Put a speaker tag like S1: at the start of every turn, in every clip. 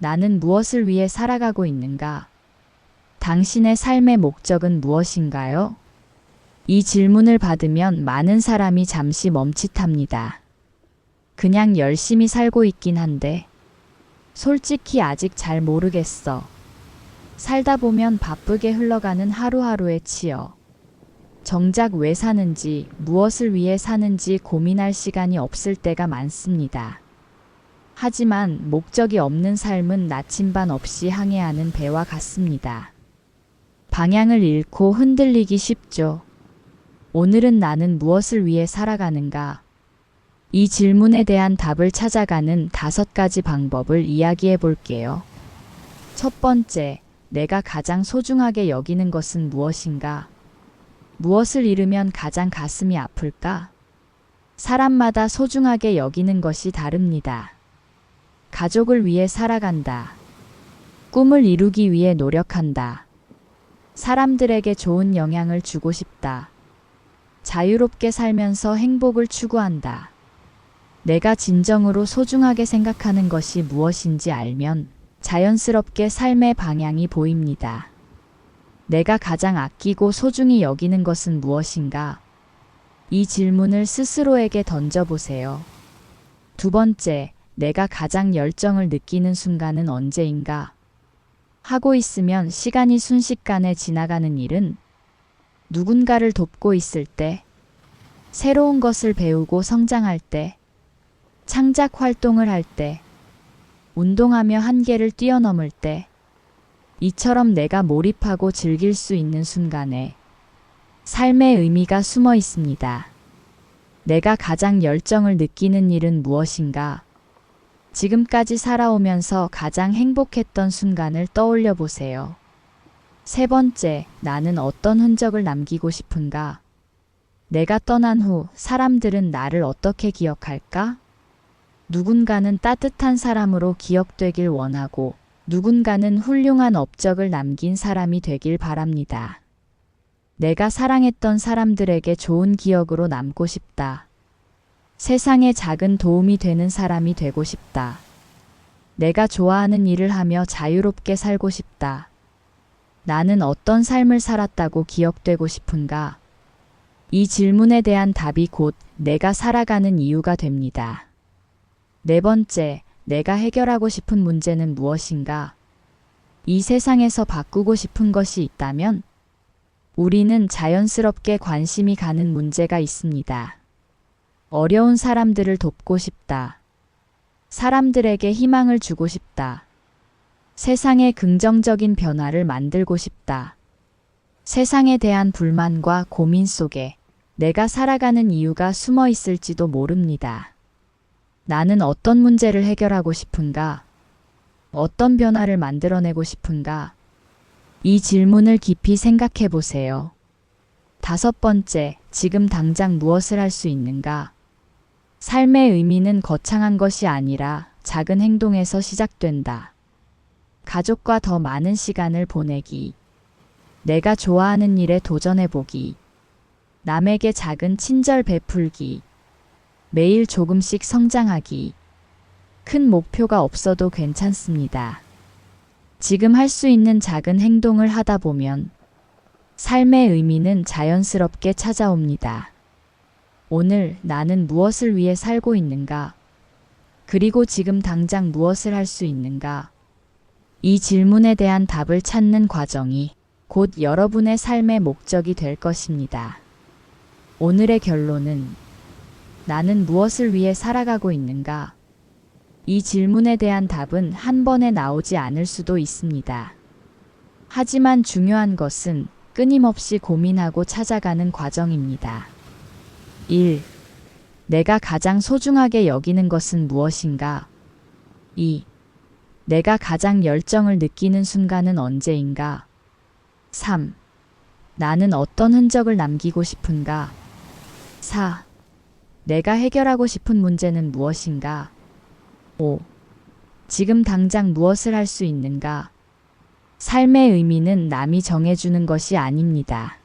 S1: 나는 무엇을 위해 살아가고 있는가? 당신의 삶의 목적은 무엇인가요? 이 질문을 받으면 많은 사람이 잠시 멈칫합니다. 그냥 열심히 살고 있긴 한데, 솔직히 아직 잘 모르겠어. 살다 보면 바쁘게 흘러가는 하루하루에 치여. 정작 왜 사는지, 무엇을 위해 사는지 고민할 시간이 없을 때가 많습니다. 하지만 목적이 없는 삶은 나침반 없이 항해하는 배와 같습니다. 방향을 잃고 흔들리기 쉽죠. 오늘은 나는 무엇을 위해 살아가는가? 이 질문에 대한 답을 찾아가는 5가지 방법을 이야기해 볼게요. 첫 번째, 내가 가장 소중하게 여기는 것은 무엇인가? 무엇을 잃으면 가장 가슴이 아플까? 사람마다 소중하게 여기는 것이 다릅니다. 가족을 위해 살아간다. 꿈을 이루기 위해 노력한다. 사람들에게 좋은 영향을 주고 싶다. 자유롭게 살면서 행복을 추구한다. 내가 진정으로 소중하게 생각하는 것이 무엇인지 알면 자연스럽게 삶의 방향이 보입니다. 내가 가장 아끼고 소중히 여기는 것은 무엇인가? 이 질문을 스스로에게 던져보세요. 두 번째, 내가 가장 열정을 느끼는 순간은 언제인가? 하고 있으면 시간이 순식간에 지나가는 일은 누군가를 돕고 있을 때, 새로운 것을 배우고 성장할 때, 창작 활동을 할 때, 운동하며 한계를 뛰어넘을 때, 이처럼 내가 몰입하고 즐길 수 있는 순간에 삶의 의미가 숨어 있습니다. 내가 가장 열정을 느끼는 일은 무엇인가? 지금까지 살아오면서 가장 행복했던 순간을 떠올려 보세요. 세 번째, 나는 어떤 흔적을 남기고 싶은가? 내가 떠난 후 사람들은 나를 어떻게 기억할까? 누군가는 따뜻한 사람으로 기억되길 원하고, 누군가는 훌륭한 업적을 남긴 사람이 되길 바랍니다. 내가 사랑했던 사람들에게 좋은 기억으로 남고 싶다. 세상에 작은 도움이 되는 사람이 되고 싶다. 내가 좋아하는 일을 하며 자유롭게 살고 싶다. 나는 어떤 삶을 살았다고 기억되고 싶은가? 이 질문에 대한 답이 곧 내가 살아가는 이유가 됩니다. 네 번째, 내가 해결하고 싶은 문제는 무엇인가? 이 세상에서 바꾸고 싶은 것이 있다면 우리는 자연스럽게 관심이 가는 문제가 있습니다. 어려운 사람들을 돕고 싶다. 사람들에게 희망을 주고 싶다. 세상에 긍정적인 변화를 만들고 싶다. 세상에 대한 불만과 고민 속에 내가 살아가는 이유가 숨어 있을지도 모릅니다. 나는 어떤 문제를 해결하고 싶은가? 어떤 변화를 만들어내고 싶은가? 이 질문을 깊이 생각해 보세요. 다섯 번째, 지금 당장 무엇을 할 수 있는가? 삶의 의미는 거창한 것이 아니라 작은 행동에서 시작된다. 가족과 더 많은 시간을 보내기. 내가 좋아하는 일에 도전해보기. 남에게 작은 친절 베풀기. 매일 조금씩 성장하기. 큰 목표가 없어도 괜찮습니다. 지금 할 수 있는 작은 행동을 하다 보면 삶의 의미는 자연스럽게 찾아옵니다. 오늘 나는 무엇을 위해 살고 있는가? 그리고 지금 당장 무엇을 할 수 있는가? 이 질문에 대한 답을 찾는 과정이 곧 여러분의 삶의 목적이 될 것입니다. 오늘의 결론은 나는 무엇을 위해 살아가고 있는가? 이 질문에 대한 답은 한 번에 나오지 않을 수도 있습니다. 하지만 중요한 것은 끊임없이 고민하고 찾아가는 과정입니다. 1. 내가 가장 소중하게 여기는 것은 무엇인가? 2. 내가 가장 열정을 느끼는 순간은 언제인가? 3. 나는 어떤 흔적을 남기고 싶은가? 4. 내가 해결하고 싶은 문제는 무엇인가? 5. 지금 당장 무엇을 할 수 있는가? 삶의 의미는 남이 정해주는 것이 아닙니다.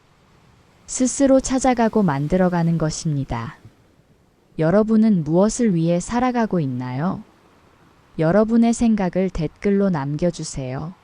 S1: 스스로 찾아가고 만들어가는 것입니다. 여러분은 무엇을 위해 살아가고 있나요? 여러분의 생각을 댓글로 남겨주세요.